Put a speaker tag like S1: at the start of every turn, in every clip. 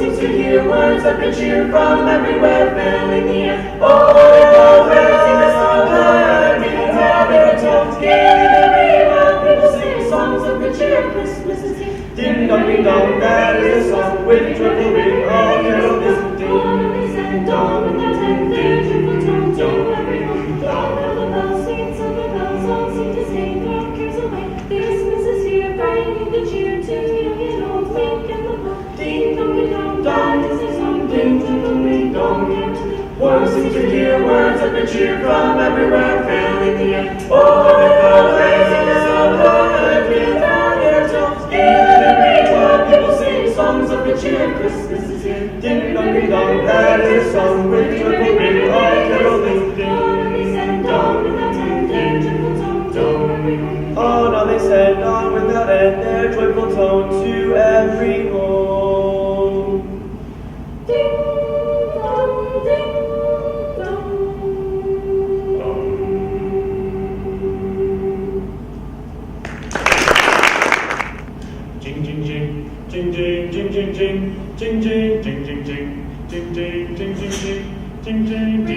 S1: seems to hear words of good cheer from everywhere, filling the air. Oh, where sing the song, happy holiday tones, gaily they ring out, people sing songs of good cheer. Christmas is here. Ding dong, that is the song with joyful ring. All carols listen, ding dong, and that's in their joyful tones to every home. All of the bells, sweet silver bells, all seem to sing our cares away. Christmas is here, bringing good cheer to young and old, meek and little. Ding dong, is the song, ding ding dong. One seems to hear words of good cheer from everywhere, filling the air. Oh, the praising the song, with all their tones, gaily they ring while people sing songs of good cheer. Christmas is here. Ding dong, that is a song with joyful ring. All caroling, ding dong, and that's in their joyful tone to every home. Oh, now they send on without end their joyful tone to every home. Ding dong, ding dong.
S2: Jing jing jing, jing jing jing jing jing, jing jing jing jing jing, jing jing jing jing jing, jing jing jing jing jing, jing jing jing jing jing, jing jing jing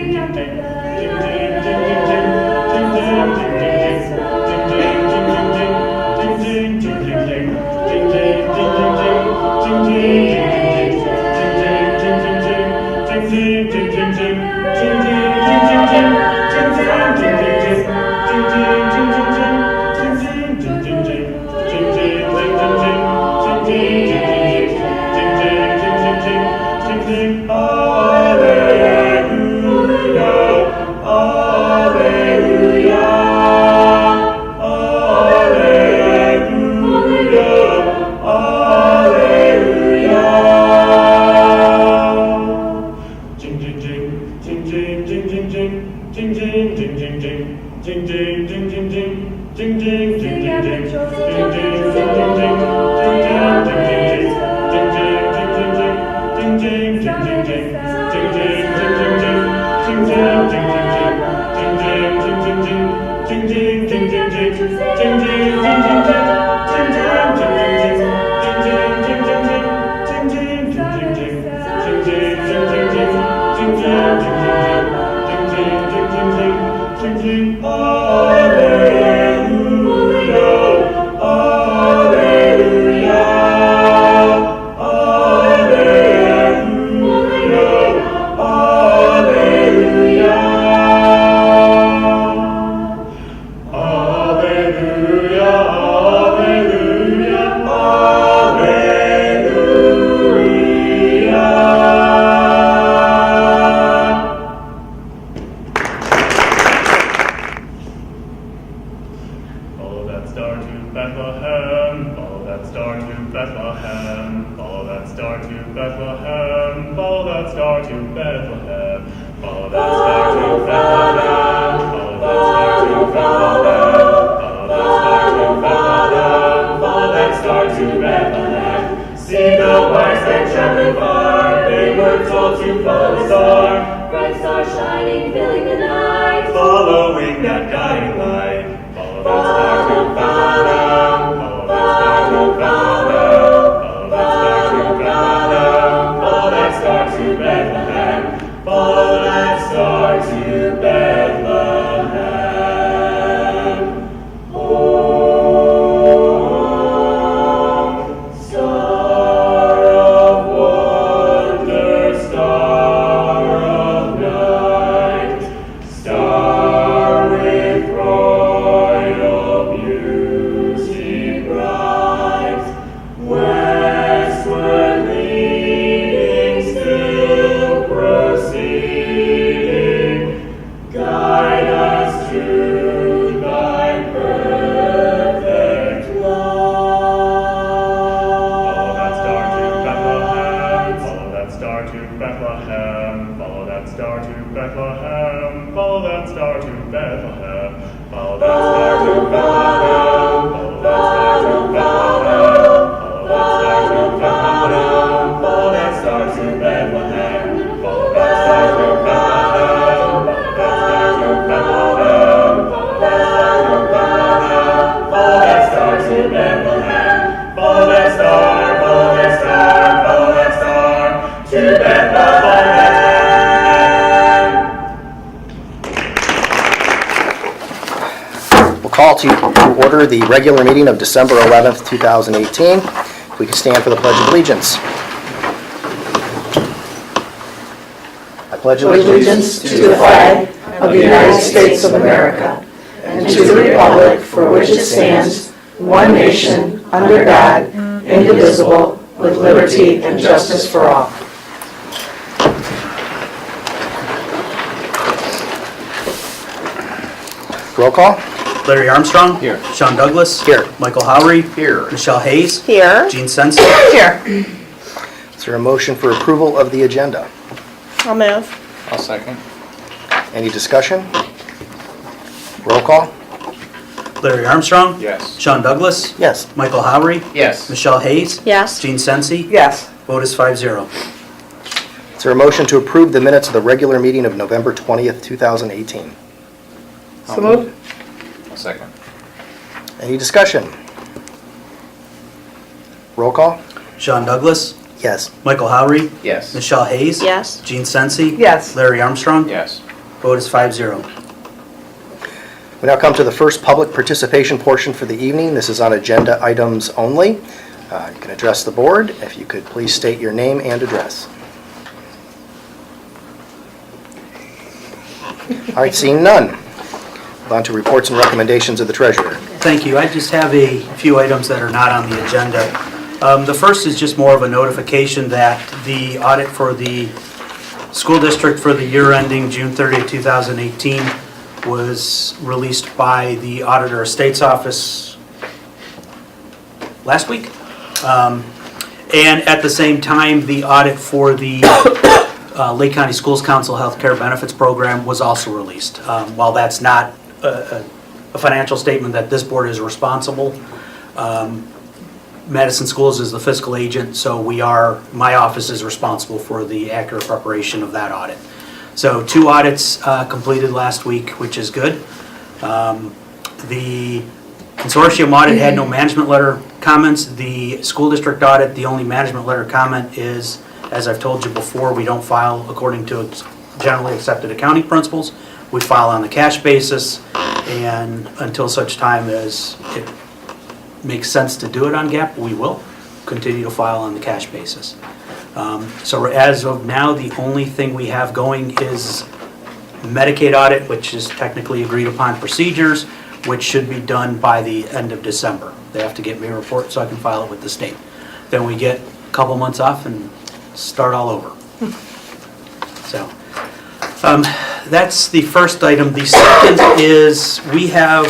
S3: call to order the regular meeting of December 11th, 2018. If we could stand for the Pledge of Allegiance. I pledge
S4: allegiance to the flag of the United States of America and to the republic for which it stands, one nation, under God, indivisible, with liberty and justice for all.
S3: Roll call.
S5: Larry Armstrong.
S3: Here.
S5: Sean Douglas.
S3: Here.
S5: Michael Howery.
S3: Here.
S5: Michelle Hayes.
S4: Here.
S5: Gene Sensi.
S4: Here.
S3: Is there a motion for approval of the agenda?
S4: I'll move.
S6: I'll second.
S3: Any discussion? Roll call.
S5: Larry Armstrong.
S6: Yes.
S5: Sean Douglas.
S3: Yes.
S5: Michael Howery.
S6: Yes.
S5: Michelle Hayes.
S4: Yes.
S5: Gene Sensi.
S4: Yes.
S5: Vote is 5-0.
S3: Is there a motion to approve the minutes of the regular meeting of November 20th, 2018?
S4: So moved.
S6: I'll second.
S3: Any discussion? Roll call.
S5: Sean Douglas.
S3: Yes.
S5: Michael Howery.
S6: Yes.
S5: Michelle Hayes.
S4: Yes.
S5: Gene Sensi.
S4: Yes.
S5: Larry Armstrong.
S6: Yes.
S5: Vote is 5-0.
S3: We now come to the first public participation portion for the evening. This is on agenda items only. You can address the board. If you could please state your name and address. All right, seeing none. On to reports and recommendations of the treasurer.
S5: Thank you. I just have a few items that are not on the agenda. The first is just more of a notification that the audit for the school district for the year ending June 30, 2018 was released by the Auditor of State's Office last week. And at the same time, the audit for the Lake County Schools Council Healthcare Benefits Program was also released. While that's not a financial statement that this board is responsible, Madison Schools is the fiscal agent, so my office is responsible for the accurate preparation of that audit. So 2 audits completed last week, which is good. The consortium audit had no management letter comments. The school district audit, the only management letter comment is, as I've told you before, we don't file according to generally accepted accounting principles. We file on the cash basis, and until such time as it makes sense to do it on GAAP, we will continue to file on the cash basis. So as of now, the only thing we have going is Medicaid audit, which is technically agreed upon procedures, which should be done by the end of December. They have to get me a report so I can file it with the state. Then we get a couple months off and start all over. So that's the first item. The second is we have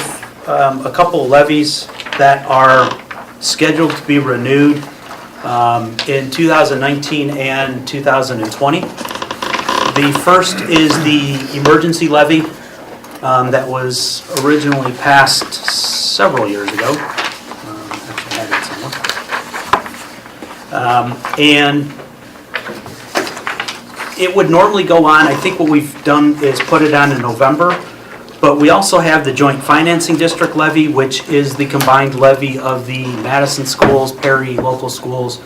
S5: a couple levies that are scheduled to be renewed in 2019 and 2020. The first is the emergency levy that was originally passed several years ago. Actually, I have it somewhere. And it would normally go on. I think what we've done is put it on in November. But we also have the Joint Financing District levy, which is the combined levy of the Madison schools, Perry local schools,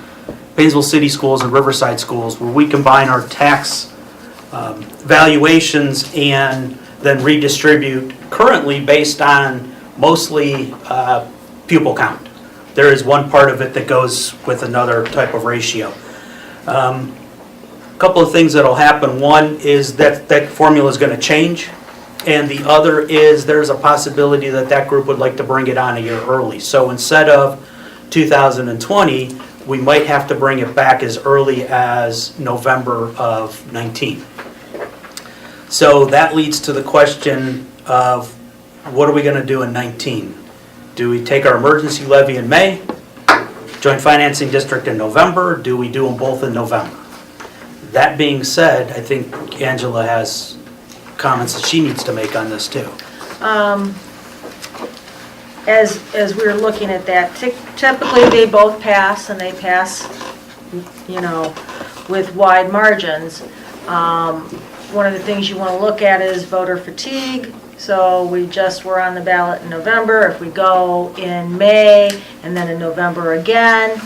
S5: Painesville City schools, and Riverside schools, where we combine our tax valuations and then redistribute currently based on mostly pupil count. There is one part of it that goes with another type of ratio. A couple of things that will happen. One is that formula is going to change. And the other is there's a possibility that that group would like to bring it on a year early. So instead of 2020, we might have to bring it back as early as November of 19. So that leads to the question of what are we going to do in 19? Do we take our emergency levy in May, Joint Financing District in November? Do we do them both in November? That being said, I think Angela has comments that she needs to make on this too.
S7: As we're looking at that, typically they both pass, and they pass, with wide margins. One of the things you want to look at is voter fatigue. So we just were on the ballot in November. If we go in May and then in November again,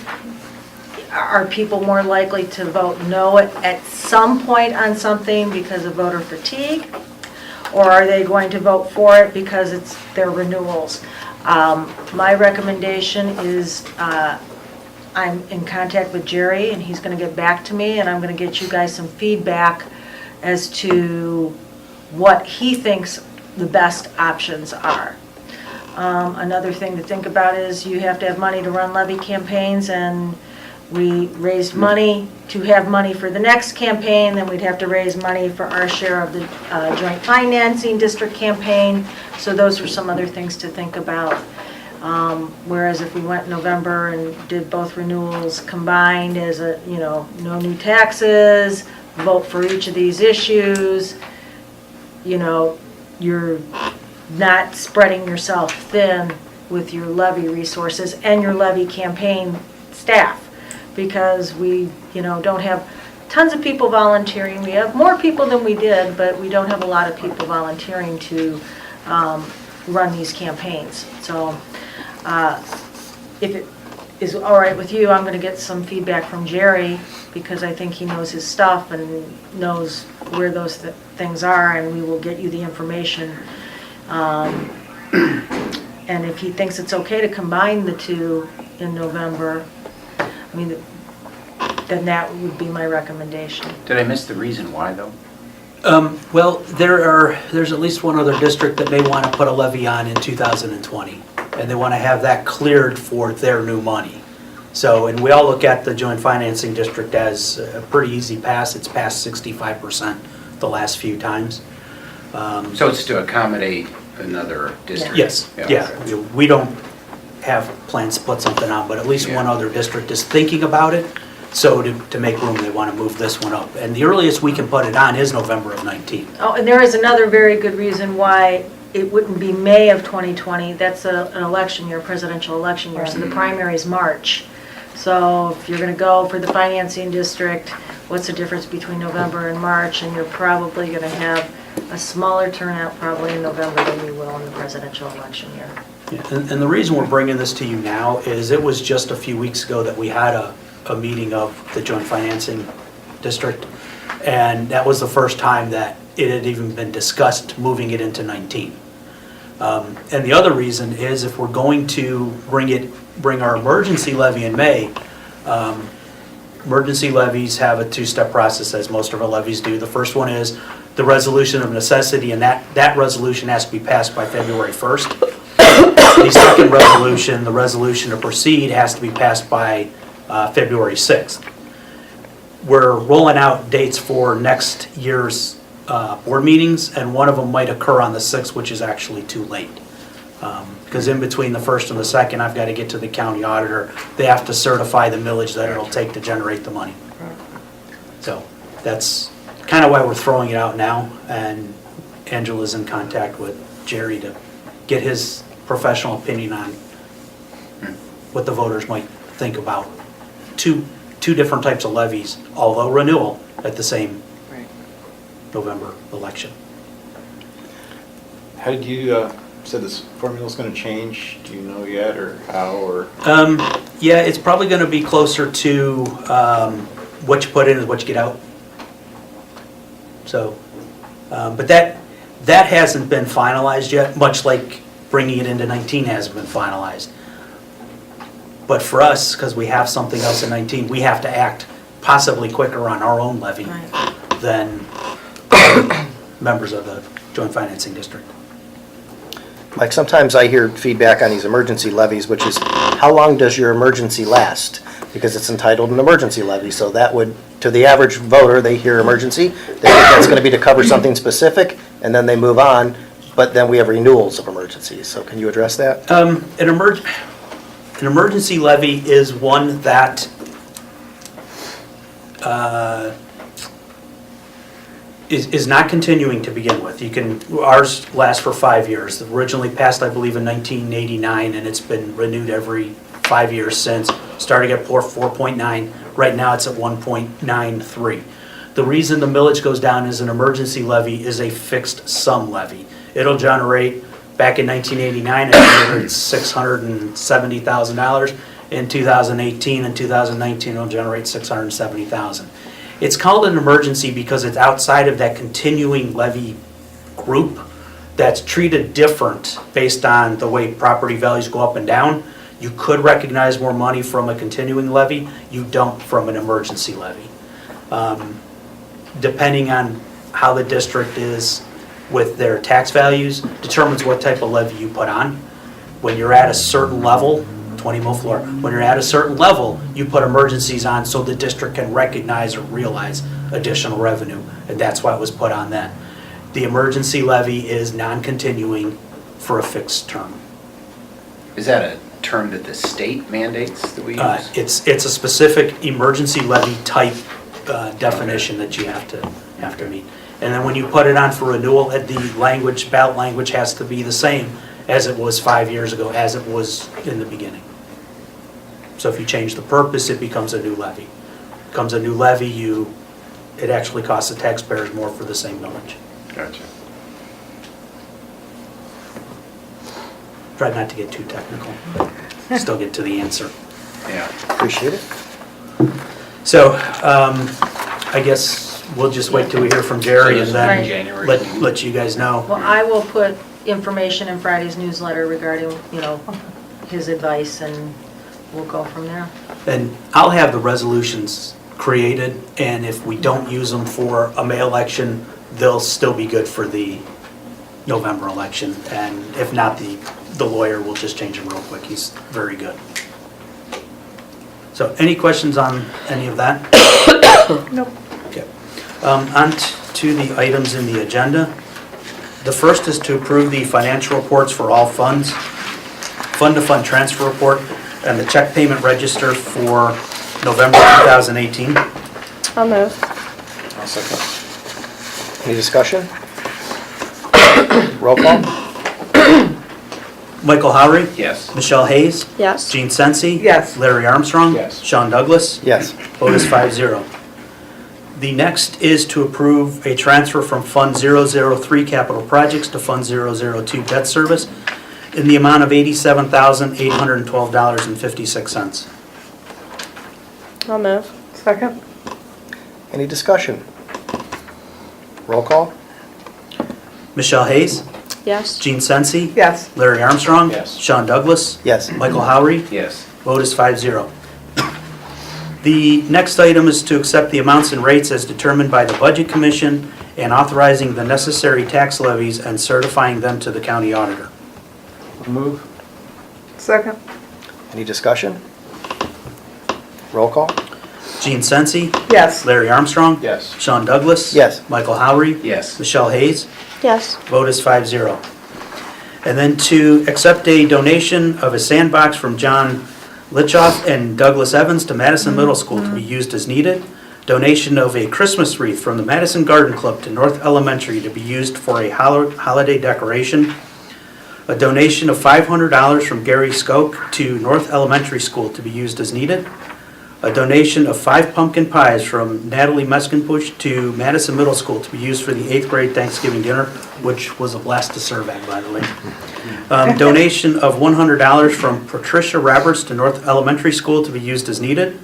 S7: are people more likely to vote no at some point on something because of voter fatigue? or are they going to vote for it because it's their renewals? My recommendation is, I'm in contact with Jerry, and he's going to get back to me, and I'm going to get you guys some feedback as to what he thinks the best options are. Another thing to think about is you have to have money to run levy campaigns, and we raised money to have money for the next campaign, then we'd have to raise money for our share of the joint financing district campaign. So those are some other things to think about. Whereas if we went November and did both renewals combined as a, no new taxes, vote for each of these issues, you're not spreading yourself thin with your levy resources and your levy campaign staff, because we, don't have tons of people volunteering. We have more people than we did, but we don't have a lot of people volunteering to run these campaigns. So if it is all right with you, I'm going to get some feedback from Jerry, because I think he knows his stuff and knows where those things are, and we will get you the information. And if he thinks it's okay to combine the two in November, then that would be my recommendation.
S6: Did I miss the reason why, though?
S5: Well, there's at least one other district that may want to put a levy on in 2020, and they want to have that cleared for their new money. So, and we all look at the joint financing district as a pretty easy pass. It's passed 65% the last few times.
S6: So it's to accommodate another district?
S5: Yes, yeah.
S6: Okay.
S5: We don't have plans to put something on, but at least one other district is thinking about it. So to make room, they want to move this one up. And the earliest we can put it on is November of 19.
S7: Oh, and there is another very good reason why it wouldn't be May of 2020. That's an election year, presidential election year, so the primary is March. So if you're going to go for the financing district, what's the difference between November and March? And you're probably going to have a smaller turnout probably in November than you will in the presidential election year.
S5: Yeah, and the reason we're bringing this to you now is it was just a few weeks ago that we had a meeting of the joint financing district, and that was the first time that it had even been discussed moving it into 19. And the other reason is if we're going to bring our emergency levy in May, emergency levies have a two-step process, as most of our levies do. The first one is the resolution of necessity, and that resolution has to be passed by February 1st. The second resolution, the resolution to proceed, has to be passed by February 6th. We're rolling out dates for next year's board meetings, and one of them might occur on the 6th, which is actually too late. Because in between the 1st and the 2nd, I've got to get to the county auditor. They have to certify the millage that it'll take to generate the money. So that's kind of why we're throwing it out now, and Angela's in contact with Jerry to get his professional opinion on what the voters might think about two different types of levies, although renewal at the same November election.
S8: How did you said this formula's going to change? Do you know yet, or how, or?
S5: Yeah, it's probably going to be closer to what you put in is what you get out. So, but that hasn't been finalized yet, much like bringing it into 19 hasn't been finalized. But for us, because we have something else in 19, we have to act possibly quicker on our own levy than members of the joint financing district.
S3: Mike, sometimes I hear feedback on these emergency levies, which is, how long does your emergency last? Because it's entitled an emergency levy, so that would, to the average voter, they hear emergency, they think that's going to be to cover something specific, and then they move on, but then we have renewals of emergencies. So can you address that?
S5: An emergency levy is one that is not continuing to begin with. Ours lasts for 5 years. Originally passed, I believe, in 1989, and it's been renewed every 5 years since, starting at 4.9. Right now it's at 1.93. The reason the millage goes down as an emergency levy is a fixed sum levy. It'll generate, back in 1989, it generated $670,000. In 2018 and 2019, it'll generate $670,000. It's called an emergency because it's outside of that continuing levy group that's treated different based on the way property values go up and down, you could recognize more money from a continuing levy. You don't from an emergency levy. Depending on how the district is with their tax values, determines what type of levy you put on. When you're at a certain level, 20 mil floor, when you're at a certain level, you put emergencies on so the district can recognize or realize additional revenue, and that's why it was put on then. The emergency levy is non-continuing for a fixed term.
S6: Is that a term that the state mandates that we use?
S5: It's a specific emergency levy type definition that you have to meet. And then when you put it on for renewal, the language, ballot language has to be the same as it was 5 years ago, as it was in the beginning. So if you change the purpose, it becomes a new levy. Becomes a new levy, it actually costs the taxpayers more for the same millage.
S6: Gotcha.
S5: Try not to get too technical, but still get to the answer.
S6: Yeah.
S3: Appreciate it.
S5: So, I guess we'll just wait till we hear from Jerry and then
S7: Right.
S6: January.
S5: let you guys know.
S7: Well, I will put information in Friday's newsletter regarding, his advice, and we'll go from there.
S5: And I'll have the resolutions created, and if we don't use them for a May election, they'll still be good for the November election. And if not, the lawyer will just change them real quick. He's very good. So any questions on any of that?
S4: Nope.
S5: Okay. On to the items in the agenda. The first is to approve the financial reports for all funds, fund-to-fund transfer report, and the check payment register for November 2018.
S4: I'll move.
S8: I'll second.
S3: Any discussion? Roll call?
S5: Michael Howry?
S6: Yes.
S5: Michelle Hayes?
S4: Yes.
S5: Gene Sensi?
S4: Yes.
S5: Larry Armstrong?
S8: Yes.
S5: Sean Douglas?
S3: Yes.
S5: Vote is 5-0. The next is to approve a transfer from Fund 003 Capital Projects to Fund 002 Debt Service in the amount of $87,812.56.
S4: I'll move. Second.
S3: Any discussion? Roll call?
S5: Michelle Hayes?
S4: Yes.
S5: Gene Sensi?
S4: Yes.
S5: Larry Armstrong?
S8: Yes.
S5: Sean Douglas?
S3: Yes.
S5: Michael Howry?
S6: Yes.
S5: Vote is 5-0. The next item is to accept the amounts and rates as determined by the Budget Commission and authorizing the necessary tax levies and certifying them to the county auditor.
S8: Move.
S4: Second.
S3: Any discussion? Roll call?
S5: Gene Sensi?
S4: Yes.
S5: Larry Armstrong?
S8: Yes.
S5: Sean Douglas?
S3: Yes.
S5: Michael Howry?
S6: Yes.
S5: Michelle Hayes?
S4: Yes.
S5: Vote is 5-0. And then to accept a donation of a sandbox from John Litchoff and Douglas Evans to Madison Middle School to be used as needed. Donation of a Christmas wreath from the Madison Garden Club to North Elementary to be used for a holiday decoration. A donation of $500 from Gary Skoke to North Elementary School to be used as needed. A donation of 5 pumpkin pies from Natalie Meskenpush to Madison Middle School to be used for the 8th grade Thanksgiving dinner, which was a blast to serve at, by the way. Donation of $100 from Patricia Roberts to North Elementary School to be used as needed.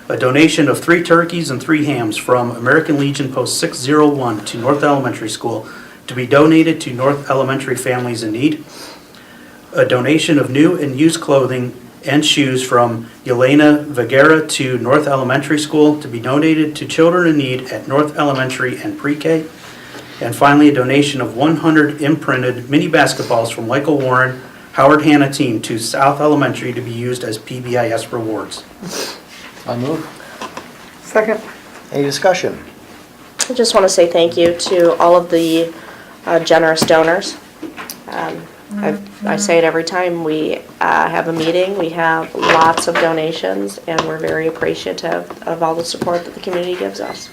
S5: A donation of 3 turkeys and 3 hams from American Legion Post 601 to North Elementary School to be donated to North Elementary families in need. A donation of new and used clothing and shoes from Yelena Viguera to North Elementary School to be donated to children in need at North Elementary and Pre-K. And finally, a donation of 100 imprinted mini basketballs from Michael Warren, Howard Hanna team to South Elementary to be used as PBIS rewards.
S8: I'll move.
S4: Second.
S3: Any discussion?
S9: I just want to say thank you to all of the generous donors. I say it every time we have a meeting. We have lots of donations, and we're very appreciative of all the support that the community gives us.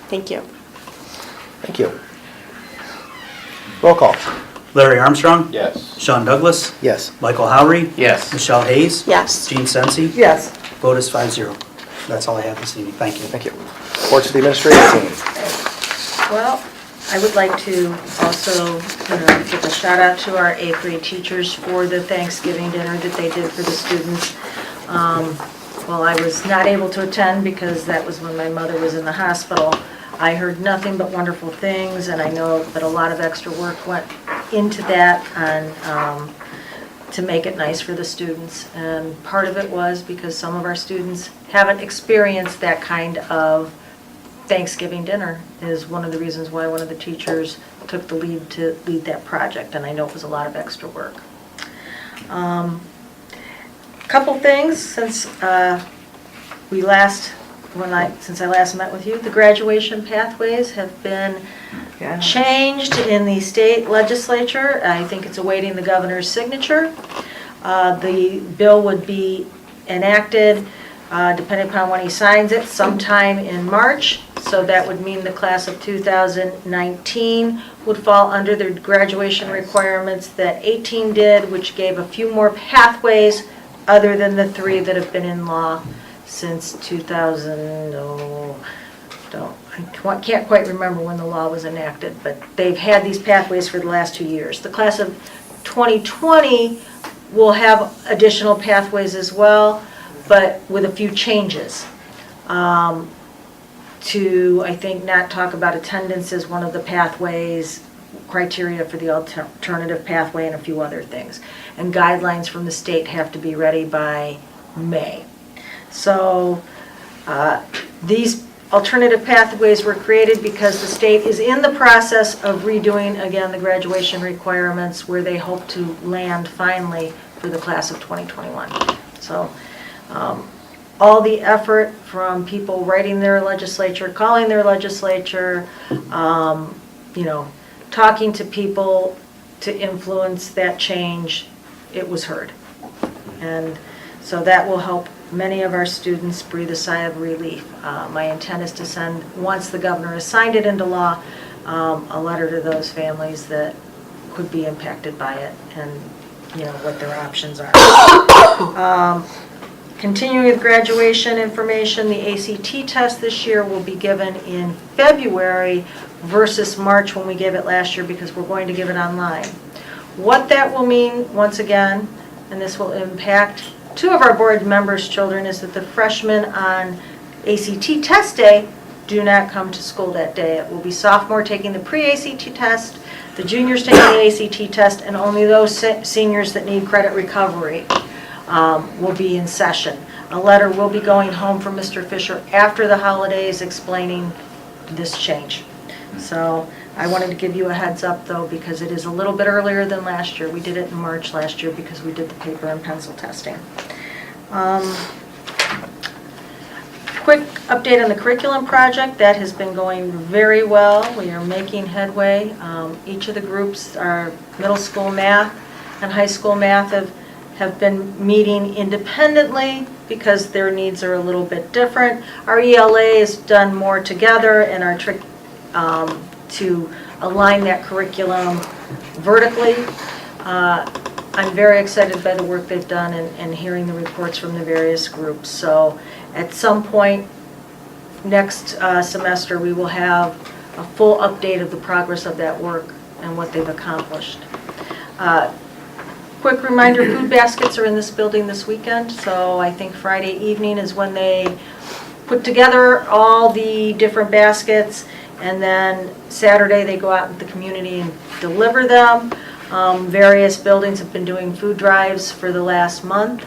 S9: Thank you.
S3: Thank you. Roll call?
S5: Larry Armstrong?
S8: Yes.
S5: Sean Douglas?
S3: Yes.
S5: Michael Howry?
S6: Yes.
S5: Michelle Hayes?
S9: Yes.
S5: Gene Sensi?
S4: Yes.
S5: Vote is 5-0. That's all I have this evening. Thank you.
S3: Thank you. Reports to the administrative team.
S7: Well, I would like to also give a shout out to our 8th grade teachers for the Thanksgiving dinner that they did for the students. Well, I was not able to attend because that was when my mother was in the hospital. I heard nothing but wonderful things, and I know that a lot of extra work went into that and to make it nice for the students. And part of it was because some of our students haven't experienced that kind of Thanksgiving dinner, is one of the reasons why one of the teachers took the lead to lead that project, and I know it was a lot of extra work. Couple things since since I last met with you. The graduation pathways have been changed in the state legislature. I think it's awaiting the governor's signature. The bill would be enacted, depending upon when he signs it, sometime in March. So that would mean the class of 2019 would fall under the graduation requirements that 18 did, which gave a few more pathways other than the 3 that have been in law since 2000. I can't quite remember when the law was enacted, but they've had these pathways for the last 2 years. The class of 2020 will have additional pathways as well, but with a few changes. To, I think, not talk about attendance as one of the pathways, criteria for the alternative pathway, and a few other things. And guidelines from the state have to be ready by May. So these alternative pathways were created because the state is in the process of redoing, again, the graduation requirements, where they hope to land finally for the class of 2021. So all the effort from people writing their legislature, calling their legislature, talking to people to influence that change, it was heard. And so that will help many of our students breathe a sigh of relief. My intent is to send, once the governor has signed it into law, a letter to those families that could be impacted by it, and what their options are. Continuing with graduation information, the ACT test this year will be given in February versus March when we gave it last year, because we're going to give it online. What that will mean, once again, and this will impact 2 of our board members' children, is that the freshmen on ACT test day do not come to school that day. It will be sophomore taking the pre-ACT test, the juniors taking the ACT test, and only those seniors that need credit recovery will be in session. A letter will be going home from Mr. Fisher after the holidays explaining this change. So I wanted to give you a heads up, though, because it is a little bit earlier than last year. We did it in March last year because we did the paper and pencil testing. Quick update on the curriculum project. That has been going very well. We are making headway. Each of the groups, our middle school math and high school math, have been meeting independently because their needs are a little bit different. Our ELA is done more together, and our trick to align that curriculum vertically. I'm very excited by the work they've done and hearing the reports from the various groups. So at some point next semester, we will have a full update of the progress of that work and what they've accomplished. Quick reminder, food baskets are in this building this weekend, so I think Friday evening is when they put together all the different baskets, and then Saturday they go out into the community and deliver them. Various buildings have been doing food drives for the last month.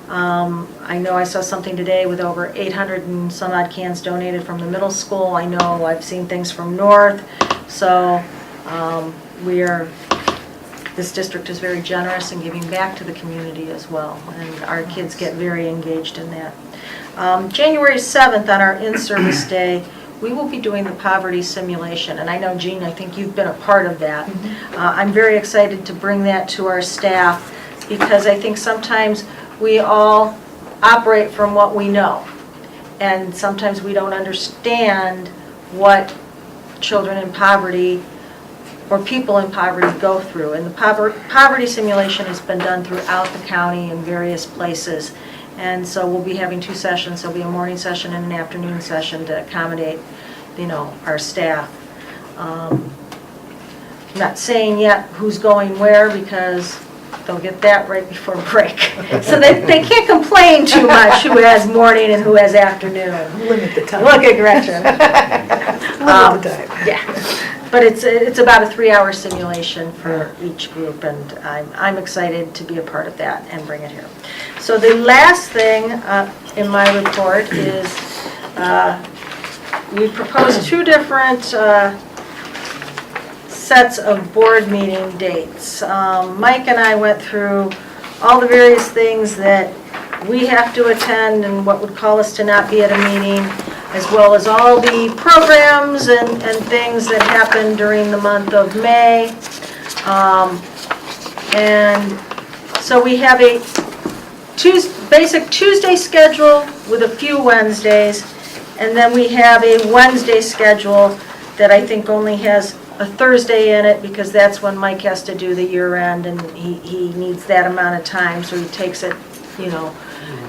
S7: I know I saw something today with over 800 and some odd cans donated from the middle school. I know I've seen things from North, so this district is very generous in giving back to the community as well, and our kids get very engaged in that. January 7th, on our in-service day, we will be doing the poverty simulation, and I know, Jean, I think you've been a part of that. I'm very excited to bring that to our staff, because I think sometimes we all operate from what we know, and sometimes we don't understand what children in poverty or people in poverty go through. And the poverty simulation has been done throughout the county in various places. And so we'll be having 2 sessions. There'll be a morning session and an afternoon session to accommodate, our staff. I'm not saying yet who's going where, because they'll get that right before break. So they can't complain too much who has morning and who has afternoon.
S4: Limit the time.
S7: Look at Gretchen. One at a time. Yeah, but it's about a 3-hour simulation for each group, and I'm excited to be a part of that and bring it here. So the last thing in my report is we proposed 2 different sets of board meeting dates. Mike and I went through all the various things that we have to attend and what would call us to not be at a meeting, as well as all the programs and things that happen during the month of May. And so we have a basic Tuesday schedule with a few Wednesdays, and then we have a Wednesday schedule that I think only has a Thursday in it, because that's when Mike has to do the year end, and he needs that amount of time, so he takes it,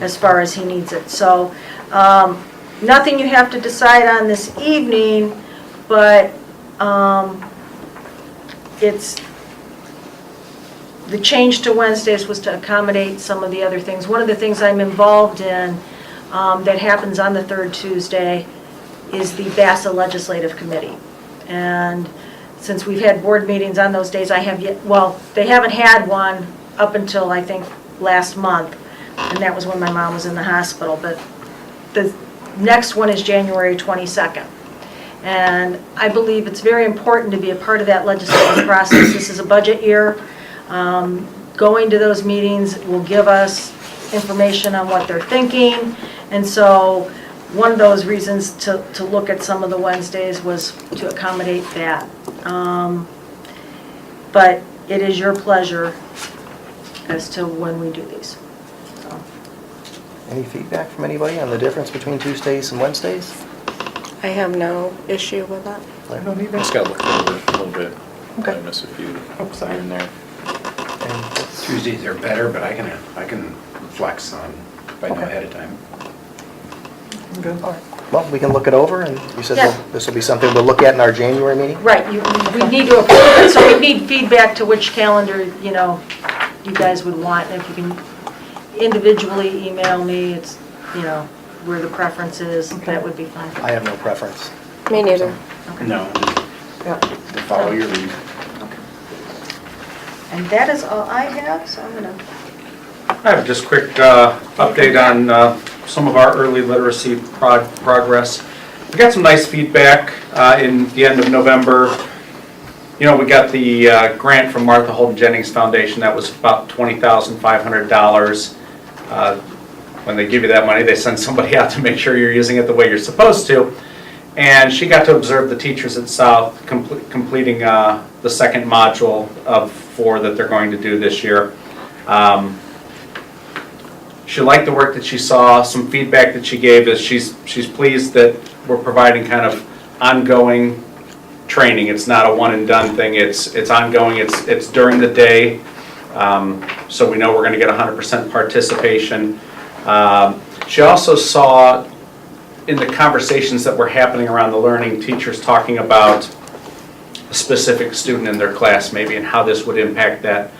S7: as far as he needs it. So nothing you have to decide on this evening, but the change to Wednesdays was to accommodate some of the other things. One of the things I'm involved in that happens on the 3rd Tuesday is the BASA Legislative Committee. And since we've had board meetings on those days, they haven't had one up until, I think, last month, and that was when my mom was in the hospital. But the next one is January 22nd. And I believe it's very important to be a part of that legislative process. This is a budget year. Going to those meetings will give us information on what they're thinking. And so one of those reasons to look at some of the Wednesdays was to accommodate that. But it is your pleasure as to when we do these.
S3: Any feedback from anybody on the difference between Tuesdays and Wednesdays?
S9: I have no issue with that.
S3: I don't either.
S8: Just gotta look over it a little bit.
S3: Okay.
S8: I miss a few here and there.
S6: Tuesdays are better, but I can flex on if I know ahead of time.
S3: Good. All right. Well, we can look it over, and you said
S7: Yeah.
S3: this will be something we'll look at in our January meeting?
S7: Right, we need to approve it, so we need feedback to which calendar, you guys would want. And if you can individually email me, it's, where the preference is, that would be fine.
S3: I have no preference.
S9: Me neither.
S6: No,
S7: Yeah.
S6: to follow your lead.
S7: And that is all I have, so I'm gonna,
S10: I have just quick update on some of our early literacy progress. We got some nice feedback in the end of November. We got the grant from Martha Holden Jennings Foundation. That was about $20,500. When they give you that money, they send somebody out to make sure you're using it the way you're supposed to. And she got to observe the teachers at South completing the second module of 4 that they're going to do this year. She liked the work that she saw. Some feedback that she gave is she's pleased that we're providing kind of ongoing training. It's not a one and done thing. It's ongoing. It's during the day, so we know we're going to get 100% participation. She also saw in the conversations that were happening around the learning, teachers talking about a specific student in their class maybe and how this would impact that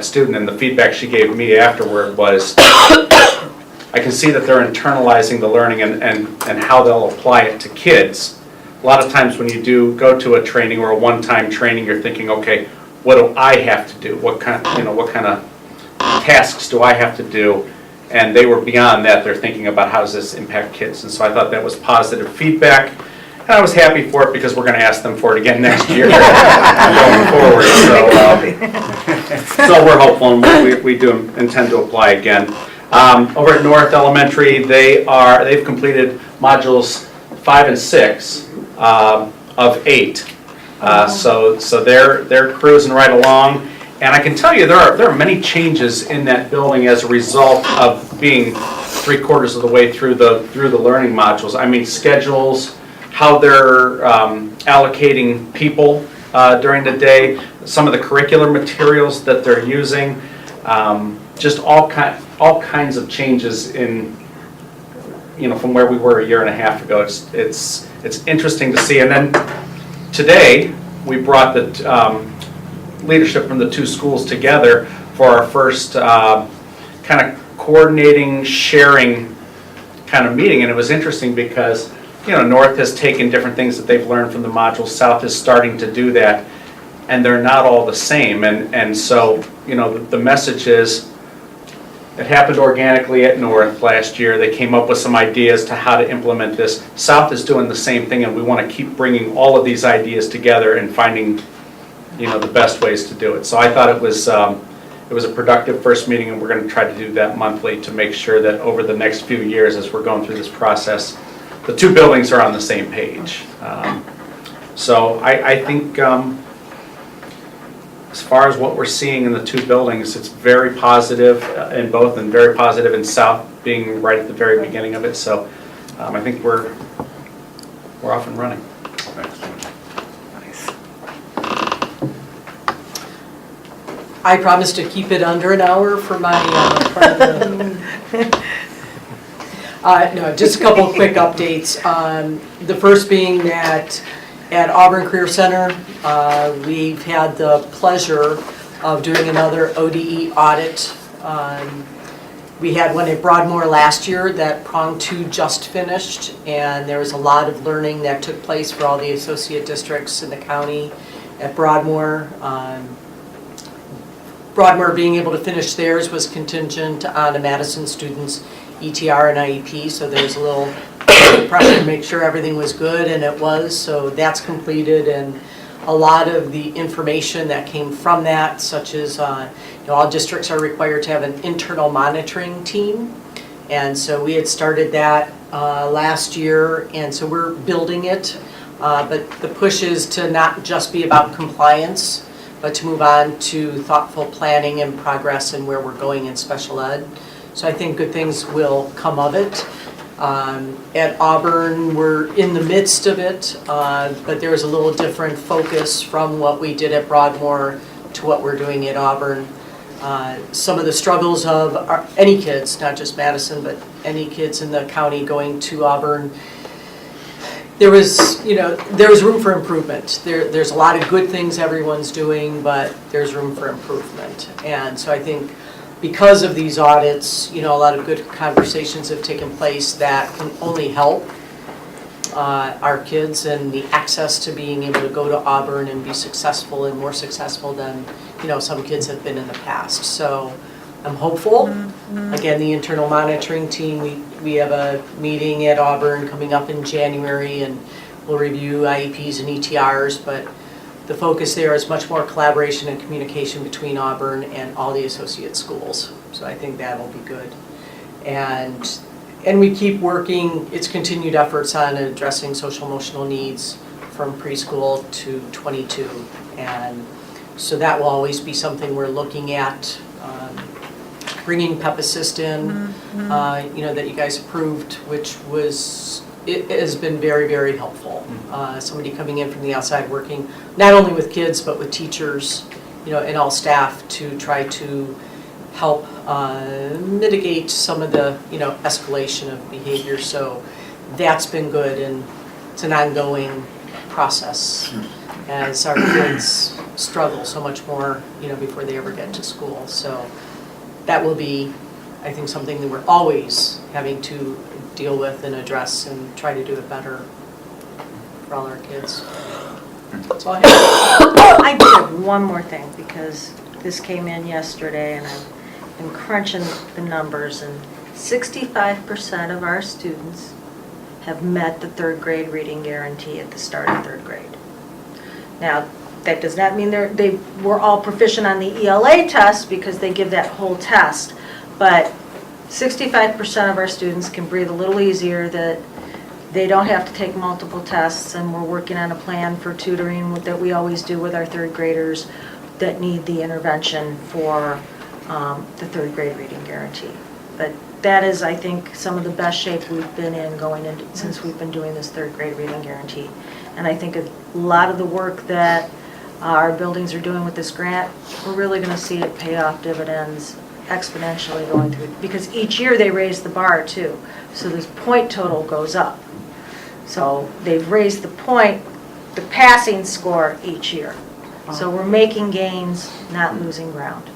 S10: student. And the feedback she gave me afterward was, I can see that they're internalizing the learning and how they'll apply it to kids. A lot of times when you do go to a training or a one-time training, you're thinking, okay, what do I have to do? What kind of tasks do I have to do? And they were beyond that. They're thinking about how does this impact kids. And so I thought that was positive feedback. And I was happy for it because we're going to ask them for it again next year going forward. So we're hopeful and we do intend to apply again. Over at North Elementary, they've completed modules 5 and 6 of 8. So they're cruising right along. And I can tell you there are many changes in that building as a result of being 3/4 of the way through the learning modules. I mean, schedules, how they're allocating people during the day, some of the curricular materials that they're using, just all kinds of changes in, from where we were a year and a half ago. It's interesting to see. And then today we brought the leadership from the 2 schools together for our first kind of coordinating, sharing kind of meeting. And it was interesting because North has taken different things that they've learned from the modules, South is starting to do that, and they're not all the same. And so, the message is, it happened organically at North last year. They came up with some ideas to how to implement this. South is doing the same thing, and we want to keep bringing all of these ideas together and finding, the best ways to do it. So I thought it was a productive first meeting, and we're going to try to do that monthly to make sure that over the next few years, as we're going through this process, the two buildings are on the same page. So I think as far as what we're seeing in the two buildings, it's very positive in both and very positive in South being right at the very beginning of it. So I think we're off and running.
S11: I promise to keep it under an hour for my part of the... No, just a couple of quick updates. The first being that at Auburn Career Center, we've had the pleasure of doing another ODE audit. We had one at Broadmoor last year that prong 2 just finished, and there was a lot of learning that took place for all the associate districts in the county at Broadmoor. Broadmoor being able to finish theirs was contingent on a Madison student's ETR and IEP, so there was a little pressure to make sure everything was good, and it was, so that's completed. And a lot of the information that came from that, such as all districts are required to have an internal monitoring team, and so we had started that last year, and so we're building it, but the push is to not just be about compliance, but to move on to thoughtful planning and progress and where we're going in special ed. So I think good things will come of it. At Auburn, we're in the midst of it, but there's a little different focus from what we did at Broadmoor to what we're doing at Auburn. Some of the struggles of any kids, not just Madison, but any kids in the county going to Auburn, there was room for improvement. There's a lot of good things everyone's doing, but there's room for improvement. And so I think because of these audits, a lot of good conversations have taken place that can only help our kids and the access to being able to go to Auburn and be successful and more successful than some kids have been in the past. So I'm hopeful. Again, the internal monitoring team, we have a meeting at Auburn coming up in January, and we'll review IEPs and ETRs, but the focus there is much more collaboration and communication between Auburn and all the associate schools. So I think that'll be good. And we keep working, it's continued efforts on addressing social emotional needs from preschool to 22. And so that will always be something we're looking at. Bringing PEP Assist in, that you guys approved, which it has been very, very helpful. Somebody coming in from the outside working not only with kids but with teachers, and all staff to try to help mitigate some of the escalation of behavior. So that's been good, and it's an ongoing process as our kids struggle so much more before they ever get to school. So that will be, I think, something that we're always having to deal with and address and try to do it better for all our kids. That's all I have.
S7: I do have one more thing, because this came in yesterday and I've been crunching the numbers, and 65% of our students have met the 3rd grade reading guarantee at the start of 3rd grade. Now, that does not mean they were all proficient on the ELA test, because they give that whole test, but 65% of our students can breathe a little easier, that they don't have to take multiple tests, and we're working on a plan for tutoring that we always do with our 3rd graders that need the intervention for the 3rd grade reading guarantee. But that is, I think, some of the best shape we've been in going into since we've been doing this 3rd grade reading guarantee. And I think a lot of the work that our buildings are doing with this grant, we're really going to see it pay off dividends exponentially going through, because each year they raise the bar too. So this point total goes up. So they've raised the passing score each year. So we're making gains, not losing ground.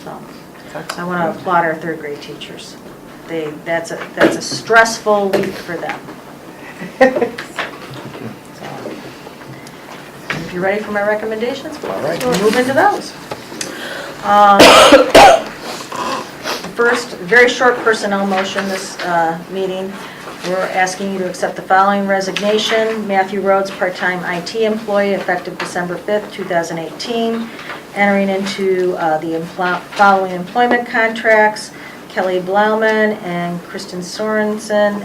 S7: So I want to applaud our 3rd grade teachers. That's a stressful week for them. If you're ready for my recommendations,
S3: All right.
S7: we'll move into those. First, very short personnel motion this meeting. We're asking you to accept the following resignation. Matthew Rhodes, part-time IT employee, effective December 5th, 2018. Entering into the following employment contracts. Kelly Blauman and Kristen Sorensen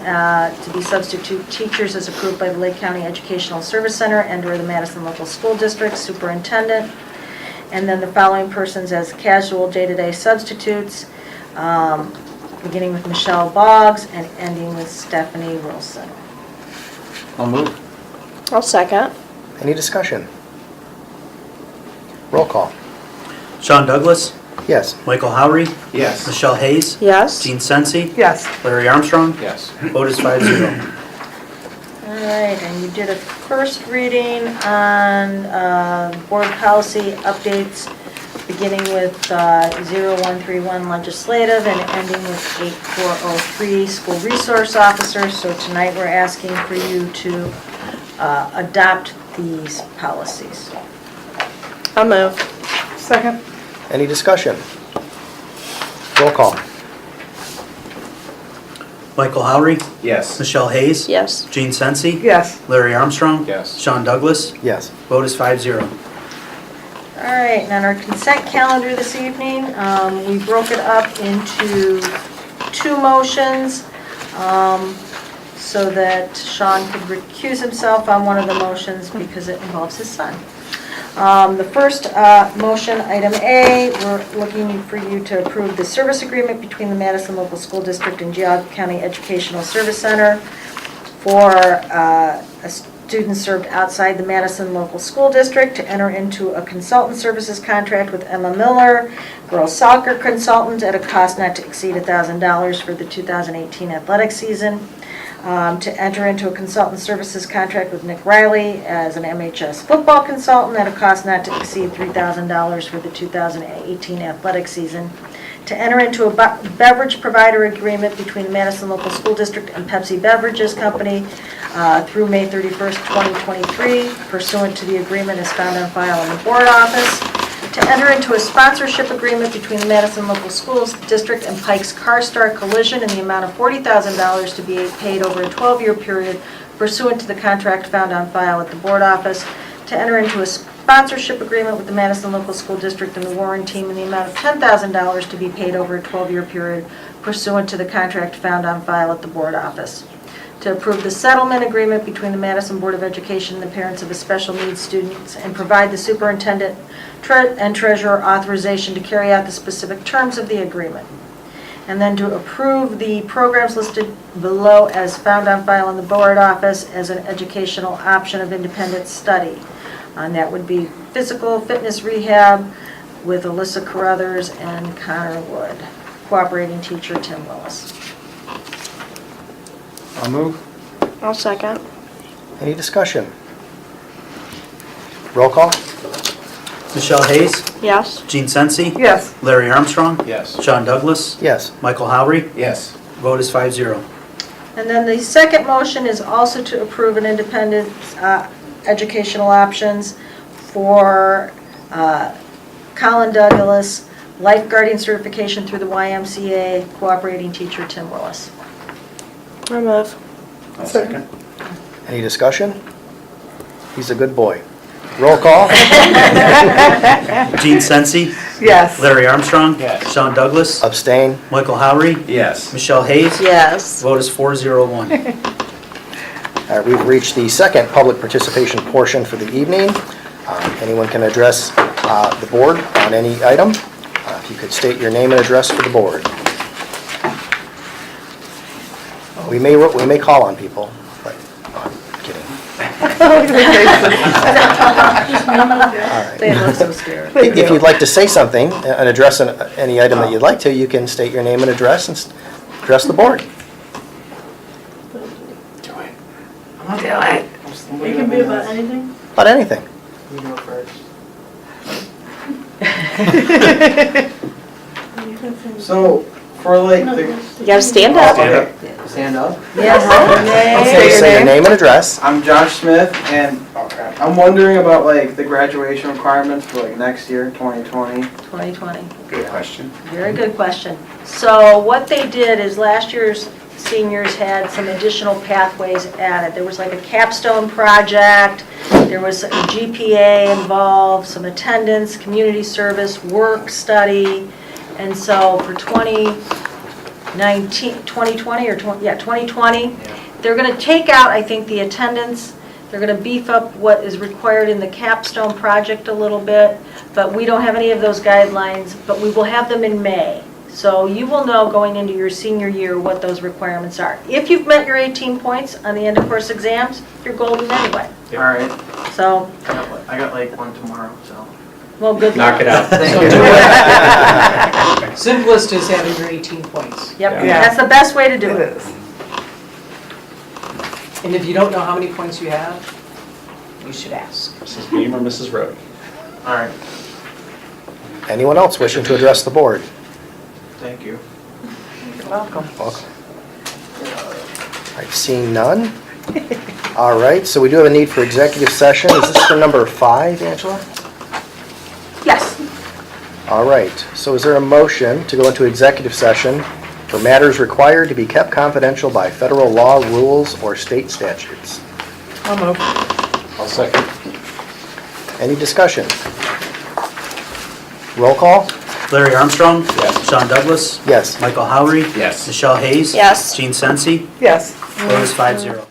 S7: to be substitute teachers as approved by the Lake County Educational Service Center and/or the Madison Local School District Superintendent. And then the following persons as casual day-to-day substitutes, beginning with Michelle Boggs and ending with Stephanie Wilson.
S8: I'll move.
S9: I'll second.
S3: Any discussion? Roll call.
S5: Sean Douglas,
S3: Yes.
S5: Michael Howry,
S6: Yes.
S5: Michelle Hayes,
S9: Yes.
S5: Gene Sensi,
S11: Yes.
S5: Larry Armstrong,
S6: Yes.
S5: vote is 5-0.
S7: All right, and you did a first reading on board policy updates, beginning with 0131 legislative and ending with 8403 school resource officer. So tonight we're asking for you to adopt these policies.
S9: I'll move.
S11: Second.
S3: Any discussion? Roll call.
S5: Michael Howry,
S6: Yes.
S5: Michelle Hayes,
S9: Yes.
S5: Gene Sensi,
S11: Yes.
S5: Larry Armstrong,
S6: Yes.
S5: Sean Douglas,
S3: Yes.
S5: vote is 5-0.
S7: All right, and on our consent calendar this evening, we broke it up into two motions so that Sean could recuse himself on one of the motions because it involves his son. The first motion, item A, we're looking for you to approve the service agreement between the Madison Local School District and Geauga County Educational Service Center for a student served outside the Madison Local School District to enter into a consultant services contract with Emma Miller, girls soccer consultant, at a cost not to exceed $1,000 for the 2018 athletic season. To enter into a consultant services contract with Nick Riley as an MHS football consultant at a cost not to exceed $3,000 for the 2018 athletic season. To enter into a beverage provider agreement between the Madison Local School District and Pepsi Beverages Company through May 31st, 2023, pursuant to the agreement as found on file in the board office. To enter into a sponsorship agreement between the Madison Local Schools District and Pike's Car Star Collision in the amount of $40,000 to be paid over a 12-year period pursuant to the contract found on file at the board office. To enter into a sponsorship agreement with the Madison Local School District and the Warren team in the amount of $10,000 to be paid over a 12-year period pursuant to the contract found on file at the board office. To approve the settlement agreement between the Madison Board of Education and the parents of the special needs students and provide the superintendent and treasurer authorization to carry out the specific terms of the agreement. And then to approve the programs listed below as found on file in the board office as an educational option of independent study. And that would be physical fitness rehab with Alyssa Carruthers and Connor Wood. Cooperating teacher Tim Willis.
S8: I'll move.
S9: I'll second.
S3: Any discussion? Roll call.
S5: Michelle Hayes,
S9: Yes.
S5: Gene Sensi,
S11: Yes.
S5: Larry Armstrong,
S6: Yes.
S5: Sean Douglas,
S3: Yes.
S5: Michael Howry,
S6: Yes.
S5: vote is 5-0.
S7: And then the second motion is also to approve an independent educational options for Colin Douglas, lifeguarding certification through the YMCA, cooperating teacher Tim Willis.
S9: I'll move.
S6: I'll second.
S3: Any discussion? He's a good boy. Roll call.
S5: Gene Sensi,
S11: Yes.
S5: Larry Armstrong,
S6: Yes.
S5: Sean Douglas,
S3: Abstain.
S5: Michael Howry,
S6: Yes.
S5: Michelle Hayes,
S9: Yes.
S5: vote is 4-0-1.
S3: All right, we've reached the second public participation portion for the evening. Anyone can address the board on any item. If you could state your name and address for the board. We may call on people, but I'm kidding. All right.
S7: They look so scared.
S3: If you'd like to say something and address any item that you'd like to, you can state your name and address and address the board.
S6: Do it.
S1: It can be about anything.
S3: About anything.
S1: You go first.
S12: So, for like the,
S9: You gotta stand up.
S5: Stand up.
S12: stand up.
S7: Yes,
S3: Okay, say your name and address.
S12: I'm Josh Smith, and I'm wondering about like the graduation requirements for like next year, 2020.
S7: 2020.
S6: Good question.
S7: Very good question. So what they did is last year's seniors had some additional pathways added. There was like a capstone project, there was a GPA involved, some attendance, community service, work study. And so for 2020, they're going to take out, I think, the attendance. They're going to beef up what is required in the capstone project a little bit, but we don't have any of those guidelines, but we will have them in May. So you will know going into your senior year what those requirements are. If you've met your 18 points on the end of course exams, you're golden anyway.
S12: All right.
S7: So,
S12: I got like one tomorrow, so.
S7: well, good luck.
S10: Knock it out.
S11: Simplest is having your 18 points.
S7: Yep, that's the best way to do it.
S11: And if you don't know how many points you have, you should ask.
S10: Mrs. Beam or Mrs. Rowe?
S12: All right.
S3: Anyone else wishing to address the board?
S12: Thank you.
S3: Welcome. I've seen none. All right, so we do have a need for executive session. Is this for number 5, Angela?
S7: Yes.
S3: All right, so is there a motion to go into executive session for matters required to be kept confidential by federal law, rules, or state statutes?
S6: I'll second.
S3: Any discussion? Roll call?
S5: Larry Armstrong?
S6: Yes.
S5: Sean Douglas?
S3: Yes.
S5: Michael Howery?
S6: Yes.
S5: Michelle Hayes?
S9: Yes.
S5: Gene Sensi?
S11: Yes.
S5: Opposed, 5-0.